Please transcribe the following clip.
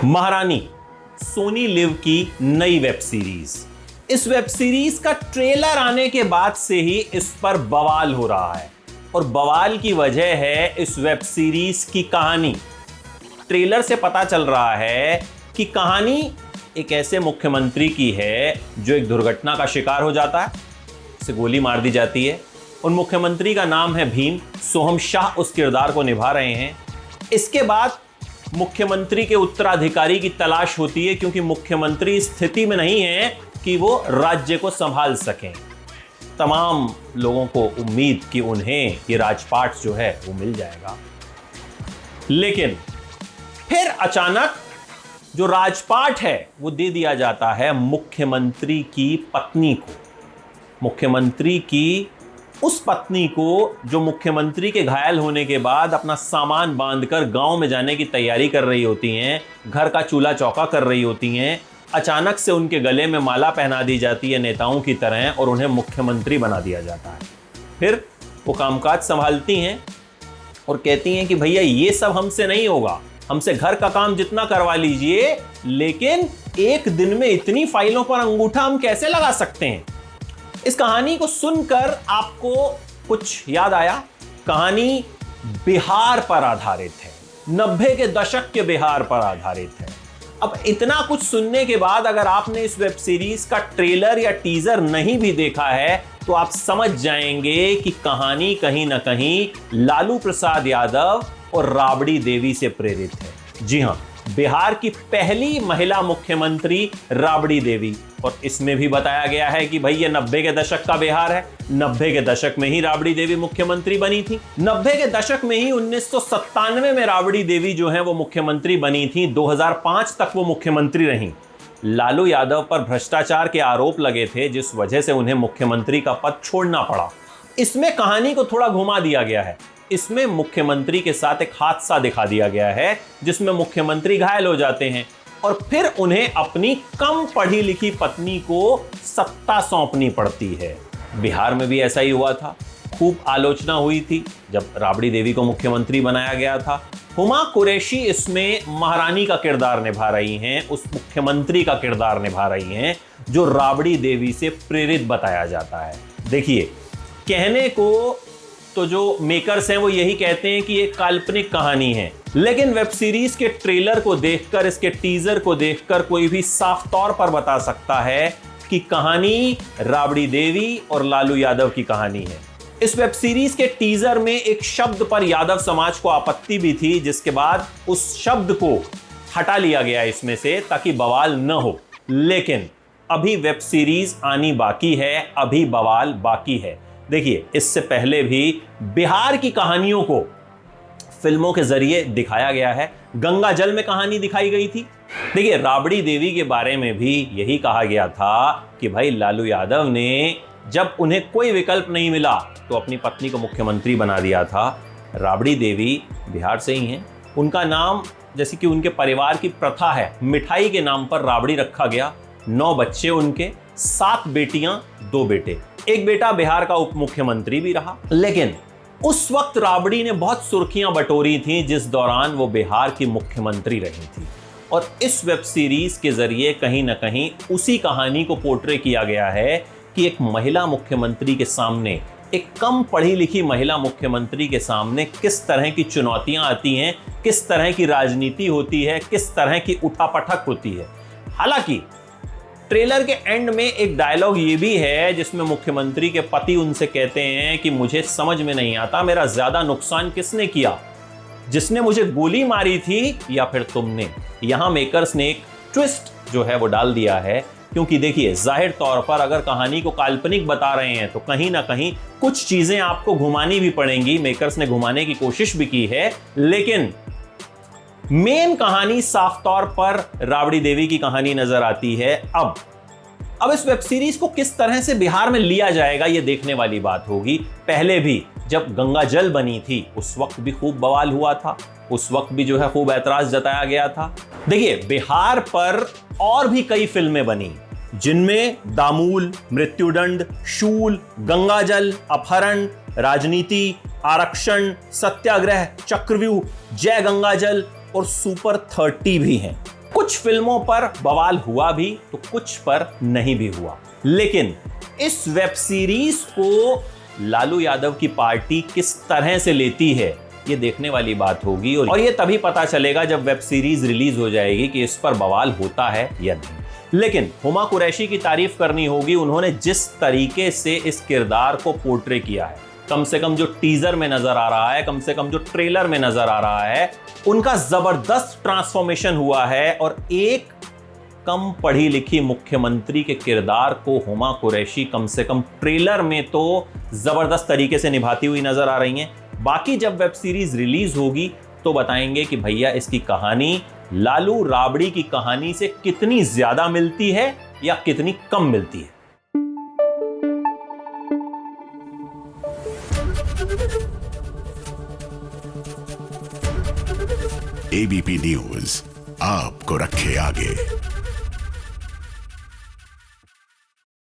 महारानी सोनी लिव की नई वेब सीरीज। इस वेब सीरीज का ट्रेलर आने के बाद से ही इस पर बवाल हो रहा है और बवाल की वजह है इस वेब सीरीज की कहानी। ट्रेलर से पता चल रहा है कि कहानी एक ऐसे मुख्यमंत्री की है जो एक दुर्घटना का शिकार हो जाता है, उसे गोली मार दी जाती है। उन मुख्यमंत्री का नाम है भीम। सोहम शाह उस किरदार को निभा रहे हैं। इसके बाद मुख्यमंत्री के उत्तराधिकारी की तलाश होती है क्योंकि मुख्यमंत्री स्थिति में नहीं है कि वो राज्य को संभाल सकें। तमाम लोगों को उम्मीद कि उन्हें ये राजपाट जो है वो मिल जाएगा, लेकिन फिर अचानक जो राजपाट है वो दे दिया जाता है मुख्यमंत्री की पत्नी को। मुख्यमंत्री की उस पत्नी को जो मुख्यमंत्री के घायल होने के बाद अपना सामान बांधकर गांव में जाने की तैयारी कर रही होती हैं, घर का चूल्हा चौका कर रही होती हैं। अचानक से उनके गले में माला पहना दी जाती है नेताओं की तरह और उन्हें मुख्यमंत्री बना दिया जाता है। फिर वो कामकाज संभालती हैं और कहती हैं कि भैया ये सब हमसे नहीं होगा, हमसे घर का काम जितना करवा लीजिए, लेकिन एक दिन में इतनी फाइलों पर अंगूठा हम कैसे लगा सकते हैं। इस कहानी को सुनकर आपको कुछ याद आया? कहानी बिहार पर आधारित है, 90 के दशक के बिहार पर आधारित है। अब इतना कुछ सुनने के बाद अगर आपने इस वेब सीरीज का ट्रेलर या टीजर नहीं भी देखा है तो आप समझ जाएंगे कि कहानी कहीं ना कहीं लालू प्रसाद यादव और राबड़ी देवी से प्रेरित है। जी हां, बिहार की पहली महिला मुख्यमंत्री राबड़ी देवी। और इसमें भी बताया गया है कि भाई ये 90 के दशक का बिहार है। 90 के दशक में ही राबड़ी देवी मुख्यमंत्री बनी थी। 90 के दशक में ही 1997 में राबड़ी देवी जो है वो मुख्यमंत्री बनी थी। 2005 तक वो मुख्यमंत्री रहीं। लालू यादव पर भ्रष्टाचार के आरोप लगे थे जिस वजह से उन्हें मुख्यमंत्री का पद छोड़ना पड़ा। इसमें कहानी को थोड़ा घुमा दिया गया है। इसमें मुख्यमंत्री के साथ एक हादसा दिखा दिया गया है जिसमें मुख्यमंत्री घायल हो जाते हैं और फिर उन्हें अपनी कम पढ़ी लिखी पत्नी को सत्ता सौंपनी पड़ती है। बिहार में भी ऐसा ही हुआ था। खूब आलोचना हुई थी जब राबड़ी देवी को मुख्यमंत्री बनाया गया था। हुमा कुरैशी इसमें महारानी का किरदार निभा रही हैं, उस मुख्यमंत्री का किरदार निभा रही हैं जो राबड़ी देवी से प्रेरित बताया जाता है। देखिए, कहने को तो जो मेकर्स हैं वो यही कहते हैं कि ये काल्पनिक कहानी है, लेकिन वेब सीरीज के ट्रेलर को देखकर, इसके टीजर को देखकर कोई भी साफ तौर पर बता सकता है कि कहानी राबड़ी देवी और लालू यादव की कहानी है। इस वेब सीरीज के टीजर में एक शब्द पर यादव समाज को आपत्ति भी थी, जिसके बाद उस शब्द को हटा लिया गया इसमें से ताकि बवाल न हो। लेकिन अभी वेब सीरीज आनी बाकी है, अभी बवाल बाकी है। देखिए, इससे पहले भी बिहार की कहानियों को फिल्मों के जरिए दिखाया गया है। गंगा जल में कहानी दिखाई गई थी। देखिए, राबड़ी देवी के बारे में भी यही कहा गया था कि भाई लालू यादव ने जब उन्हें कोई विकल्प नहीं मिला तो अपनी पत्नी को मुख्यमंत्री बना दिया था। राबड़ी देवी बिहार से ही हैं। उनका नाम, जैसे कि उनके परिवार की प्रथा है, मिठाई के नाम पर राबड़ी रखा गया। 9 बच्चे उनके, 7 बेटियां 2 बेटे। एक बेटा बिहार का उप मुख्यमंत्री भी रहा। लेकिन उस वक्त राबड़ी ने बहुत सुर्खियां बटोरी थी जिस दौरान वो बिहार की मुख्यमंत्री रही थी। और इस वेब सीरीज के जरिए कहीं ना कहीं उसी कहानी को पोर्ट्रे किया गया है कि एक महिला मुख्यमंत्री के सामने, एक कम पढ़ी लिखी महिला मुख्यमंत्री के सामने किस तरह की चुनौतियां आती हैं, किस तरह की राजनीति होती है, किस तरह की उठापटक होती है। हालांकि ट्रेलर के एंड में एक डायलॉग ये भी है जिसमें मुख्यमंत्री के पति उनसे कहते हैं कि मुझे समझ में नहीं आता मेरा ज्यादा नुकसान किसने किया, जिसने मुझे गोली मारी थी या फिर तुमने। यहां मेकर्स ने एक ट्विस्ट जो है वो डाल दिया है, क्योंकि देखिए, जाहिर तौर पर अगर कहानी को काल्पनिक बता रहे हैं तो कहीं ना कहीं कुछ चीजें आपको घुमानी भी पड़ेंगी। मेकर्स ने घुमाने की कोशिश भी की है, लेकिन मेन कहानी साफ तौर पर राबड़ी देवी की कहानी नजर आती है। अब इस वेब सीरीज को किस तरह से बिहार में लिया जाएगा ये देखने वाली बात होगी। पहले भी जब गंगा जल बनी थी उस वक्त भी खूब बवाल हुआ था, उस वक्त भी जो है खूब ऐतराज जताया गया था। देखिए, बिहार पर और भी कई फिल्में बनी जिनमें दामूल, मृत्युदंड, शूल, गंगा जल, अपहरण, राजनीति, आरक्षण, सत्याग्रह, चक्रव्यूह, जय गंगा जल और सुपर 30 भी हैं। कुछ फिल्मों पर बवाल हुआ भी तो कुछ पर नहीं भी हुआ, लेकिन इस वेब सीरीज को लालू यादव की पार्टी किस तरह से लेती है ये देखने वाली बात होगी, और ये तभी पता चलेगा जब वेब सीरीज रिलीज हो जाएगी कि इस पर बवाल होता है या नहीं। लेकिन हुमा कुरैशी की तारीफ करनी होगी, उन्होंने जिस तरीके से इस किरदार को पोर्ट्रे किया है, कम से कम जो टीजर में नजर आ रहा है, कम से कम जो ट्रेलर में नजर आ रहा है, उनका जबरदस्त ट्रांसफॉर्मेशन हुआ है। और एक कम पढ़ी लिखी मुख्यमंत्री के किरदार को हुमा कुरैशी कम से कम ट्रेलर में तो जबरदस्त तरीके से निभाती हुई नजर आ रही हैं। बाकी जब वेब सीरीज रिलीज होगी तो बताएंगे कि भैया इसकी कहानी लालू राबड़ी की कहानी से कितनी ज्यादा मिलती है या कितनी कम मिलती है। एबीपी न्यूज आपको रखे आगे।